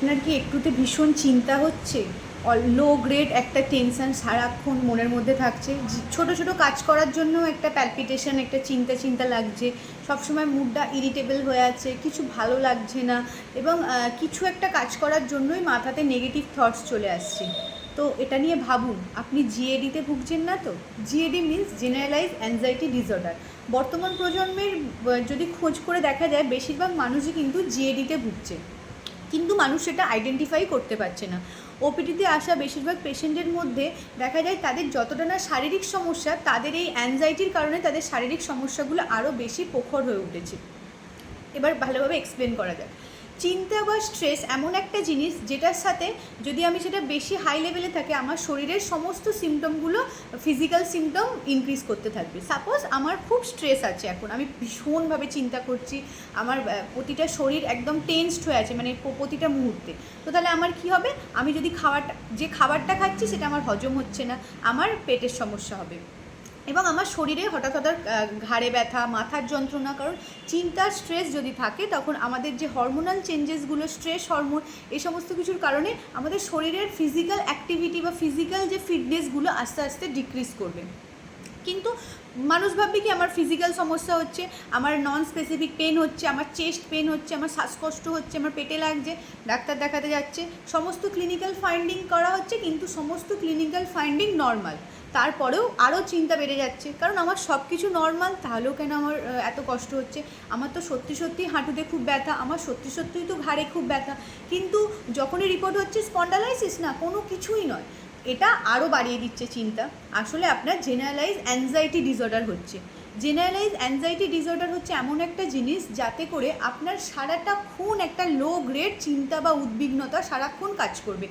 আপনার কি একটুতে ভীষণ চিন্তা হচ্ছে? লো গ্রেড একটা টেনশন সারাক্ষণ মনের মধ্যে থাকছে, ছোট ছোট কাজ করার জন্য একটা প্যালপিটেশন, একটা চিন্তা চিন্তা লাগছে, সবসময় মুডটা ইরিটেবল হয়ে আছে, কিছু ভালো লাগছে না, এবং কিছু একটা কাজ করার জন্যই মাথাতে নেগেটিভ থটস চলে আসছে। তো এটা নিয়ে ভাবুন, আপনি জিএডিতে ভুগছেন না তো? GAD means generalize anxiety disorder. বর্তমান প্রজন্মের যদি খোঁজ করে দেখা যায়, বেশিরভাগ মানুষই কিন্তু জিএডিতে ভুগছে, কিন্তু মানুষ সেটা আইডেন্টিফাই করতে পারছে না। ওপিডিতে আসা বেশিরভাগ পেশেন্টের মধ্যে দেখা যায় তাদের যতটা না শারীরিক সমস্যা, তাদের এই অ্যাংজাইটির কারণে তাদের শারীরিক সমস্যাগুলো আরও বেশি প্রখর হয়ে উঠেছে। এবার ভালোভাবে এক্সপ্লেন করা যায়। চিন্তা বা স্ট্রেস এমন একটা জিনিস যেটার সাথে যদি আমি সেটা বেশি হাই লেভেলে থাকে, আমার শরীরের সমস্ত সিমটমগুলো, ফিজিক্যাল সিমটম ইনক্রিজ করতে থাকবে। সাপোজ আমার খুব স্ট্রেস আছে, এখন আমি ভীষণভাবে চিন্তা করছি, আমার প্রতিটা শরীর একদম টেন্সড হয়ে আছে, মানে প্রতিটা মুহূর্তে। তো তাহলে আমার কি হবে? আমি যদি খাবারটা খাচ্ছি সেটা আমার হজম হচ্ছে না, আমার পেটের সমস্যা হবে, এবং আমার শরীরে হঠাৎ হঠাৎ ঘাড়ে ব্যথা, মাথার যন্ত্রণা। কারণ চিন্তা, স্ট্রেস যদি থাকে, তখন আমাদের যে হরমোনাল চেঞ্জেসগুলো, স্ট্রেস হরমোন, এই সমস্ত কিছুর কারণে আমাদের শরীরের ফিজিক্যাল অ্যাক্টিভিটি বা ফিজিক্যাল যে ফিটনেসগুলো আস্তে আস্তে ডিক্রিজ করবে। কিন্তু মানুষ ভাববে কি আমার ফিজিক্যাল সমস্যা হচ্ছে, আমার নন স্পেসিফিক পেন হচ্ছে, আমার চেস্ট পেন হচ্ছে, আমার শ্বাসকষ্ট হচ্ছে, আমার পেটে লাগছে, ডাক্তার দেখাতে যাচ্ছে, সমস্ত ক্লিনিক্যাল ফাইন্ডিং করা হচ্ছে, কিন্তু সমস্ত ক্লিনিক্যাল ফাইন্ডিং নর্মাল। তারপরেও আরও চিন্তা বেড়ে যাচ্ছে, কারণ আমার সব কিছু নর্মাল, তাহলেও কেন আমার এত কষ্ট হচ্ছে? আমার তো সত্যি সত্যি হাঁটুতে খুব ব্যথা, আমার সত্যি সত্যিই তো ঘাড়ে খুব ব্যথা, কিন্তু যখনই রিপোর্ট হচ্ছে স্পন্ডালাইসিস, না, কোনো কিছুই নয়। এটা আরও বাড়িয়ে দিচ্ছে চিন্তা। আসলে আপনার জেনারেলাইজ অ্যাংজাইটি ডিসঅর্ডার হচ্ছে। জেনারেলাইজ অ্যাংজাইটি ডিসঅর্ডার হচ্ছে এমন একটা জিনিস যাতে করে আপনার সারাটাক্ষণ একটা লো গ্রেড চিন্তা বা উদ্বিগ্নতা সারাক্ষণ কাজ করবে।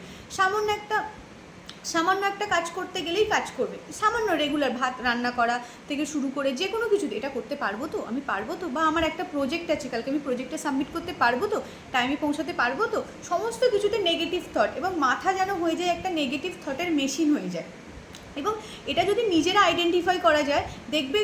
সামান্য একটা কাজ করতে গেলেই কাজ করবে, সামান্য রেগুলার ভাত রান্না করা থেকে শুরু করে যে কোনো কিছুতে, এটা করতে পারবো তো, আমি পারবো তো, বা আমার একটা প্রজেক্ট আছে, কালকে আমি প্রজেক্টটা সাবমিট করতে পারবো তো, টাইমে পৌঁছাতে পারবো তো, সমস্ত কিছুতে নেগেটিভ থট, এবং মাথা যেন হয়ে যায় একটা নেগেটিভ থটের মেশিন হয়ে যায়। এবং এটা যদি নিজেরা আইডেন্টিফাই করা যায়, দেখবে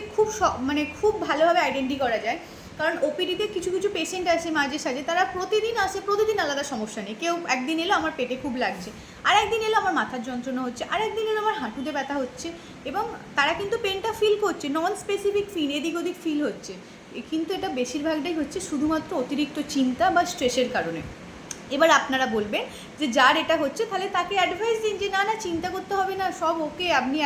খুব ভালোভাবে আইডেন্টি করা যায়। কারণ ওপিডিতে কিছু কিছু পেশেন্ট আসে মাঝে সাঝে, তারা প্রতিদিন আসে, প্রতিদিন আলাদা সমস্যা নেই। কেউ একদিন এলো আমার পেটে খুব লাগছে, আর একদিন এলো আমার মাথার যন্ত্রণা হচ্ছে, আর একদিন এলো আমার হাঁটুতে ব্যথা হচ্ছে, এবং তারা কিন্তু পেনটা ফিল করছে, নন স্পেসিফিক ফিল, এদিক ওদিক ফিল হচ্ছে, কিন্তু এটা বেশিরভাগটাই হচ্ছে শুধুমাত্র অতিরিক্ত চিন্তা বা স্ট্রেসের কারণে। এবার আপনারা বলবেন যে যার এটা হচ্ছে, তাহলে তাকে অ্যাডভাইস দিন যে না না, চিন্তা করতে হবে না, সব ওকে, আপনি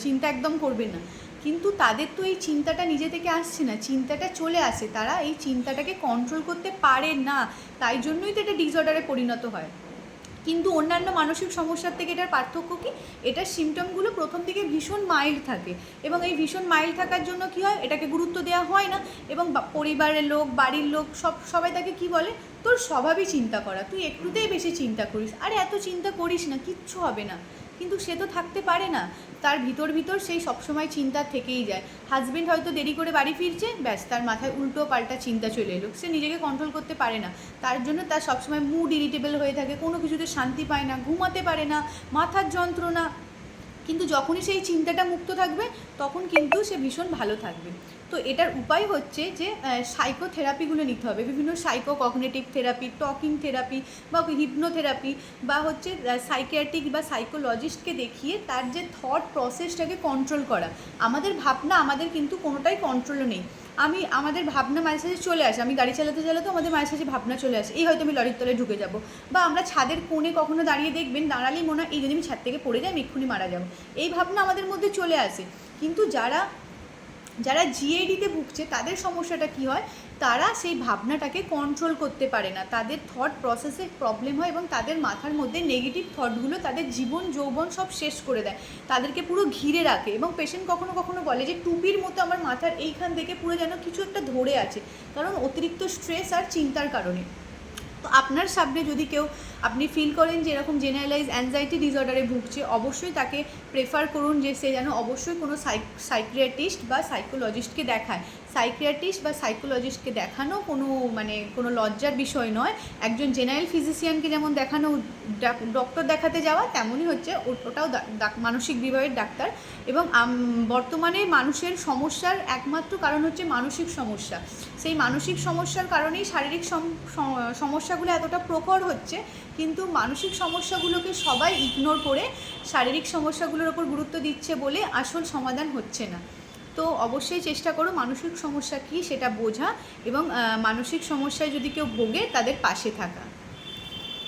চিন্তা একদম করবেন না। কিন্তু তাদের তো এই চিন্তাটা নিজে থেকে আসছে না, চিন্তাটা চলে আসে, তারা এই চিন্তাটাকে কন্ট্রোল করতে পারে না, তাই জন্যই তো এটা ডিসঅর্ডারে পরিণত হয়। কিন্তু অন্যান্য মানসিক সমস্যার থেকে এটার পার্থক্য কি? এটার সিমটমগুলো প্রথম দিকে ভীষণ মাইল্ড থাকে, এবং এই ভীষণ মাইল্ড থাকার জন্য কী হয়, এটাকে গুরুত্ব দেওয়া হয় না, এবং পরিবারের লোক, বাড়ির লোক, সবাই তাকে কি বলে, তোর স্বভাবই চিন্তা করা, তুই একটুতেই বেশি চিন্তা করিস, আরে এত চিন্তা করিস না, কিচ্ছু হবে না। কিন্তু সে তো থাকতে পারে না, তার ভিতর সেই সবসময় চিন্তা থেকেই যায়। হাজব্যান্ড হয়তো দেরি করে বাড়ি ফিরছে, ব্যাস তার মাথায় উল্টো পাল্টা চিন্তা চলে এলো, সে নিজেকে কন্ট্রোল করতে পারে না, তার জন্য তার সবসময় মুড ইরিটেবল হয়ে থাকে, কোনো কিছুতে শান্তি পায় না, ঘুমাতে পারে না, মাথার যন্ত্রণা। কিন্তু যখনই সেই চিন্তাটা মুক্ত থাকবে, তখন কিন্তু সে ভীষণ ভালো থাকবে। তো এটার উপায় হচ্ছে যে সাইকোথেরাপিগুলো নিতে হবে, বিভিন্ন psycho cognitive therapy, talking therapy, বা হিপনোথেরাপি, বা হচ্ছে সাইকিয়াট্রিক বা সাইকোলজিস্টকে দেখিয়ে তার যে থট প্রসেসটাকে কন্ট্রোল করা। আমাদের ভাবনা আমাদের কিন্তু কোনোটাই কন্ট্রোলও নেই। আমাদের ভাবনা মাঝে সাঝে চলে আসে, আমি গাড়ি চালাতে চালাতেও আমাদের মাঝে সাঝে ভাবনা চলে আসে, এই হয়তো আমি লরির তলে ঢুকে যাব, বা আমরা ছাদের কোণে কখনো দাঁড়িয়ে দেখবেন, দাঁড়ালেই মনে হয় এই যদি আমি ছাদ থেকে পড়ে যাই আমি এক্ষুনি মারা যাব, এই ভাবনা আমাদের মধ্যে চলে আসে। কিন্তু যারা জিএডিতে ভুগছে, তাদের সমস্যাটা কি হয়, তারা সেই ভাবনাটাকে কন্ট্রোল করতে পারে না, তাদের থট প্রসেসে প্রবলেম হয়, এবং তাদের মাথার মধ্যে নেগেটিভ থটগুলো তাদের জীবন যৌবন সব শেষ করে দেয়, তাদেরকে পুরো ঘিরে রাখে। এবং পেশেন্ট কখনো কখনো বলে যে টুপির মতো আমার মাথার এইখান থেকে পুরো যেন কিছু একটা ধরে আছে, কারণ অতিরিক্ত স্ট্রেস আর চিন্তার কারণে। তো আপনার সামনে যদি কেউ আপনি ফিল করেন যে এরকম জেনারেলাইজ অ্যাংজাইটি ডিসঅর্ডারে ভুগছে, অবশ্যই তাকে প্রেফার করুন যে সে যেন অবশ্যই কোনো সাইকিয়াট্রিস্ট বা সাইকোলজিস্টকে দেখায়। সাইকিয়াট্রিস্ট বা সাইকোলজিস্টকে দেখানো কোনো লজ্জার বিষয় নয়। একজন জেনারেল ফিজিশিয়ানকে যেমন দেখানো, ডক্টর দেখাতে যাওয়া, তেমনই হচ্ছে ওটাও মানসিক বিভাগের ডাক্তার। এবং বর্তমানে মানুষের সমস্যার একমাত্র কারণ হচ্ছে মানসিক সমস্যা। সেই মানসিক সমস্যার কারণেই শারীরিক সমস্যাগুলো এতটা প্রখর হচ্ছে, কিন্তু মানসিক সমস্যাগুলোকে সবাই ইগনোর করে শারীরিক সমস্যাগুলোর ওপর গুরুত্ব দিচ্ছে বলে আসল সমাধান হচ্ছে না। তো অবশ্যই চেষ্টা করো মানসিক সমস্যা কী সেটা বোঝা এবং মানসিক সমস্যায় যদি কেউ ভোগে তাদের পাশে থাকা।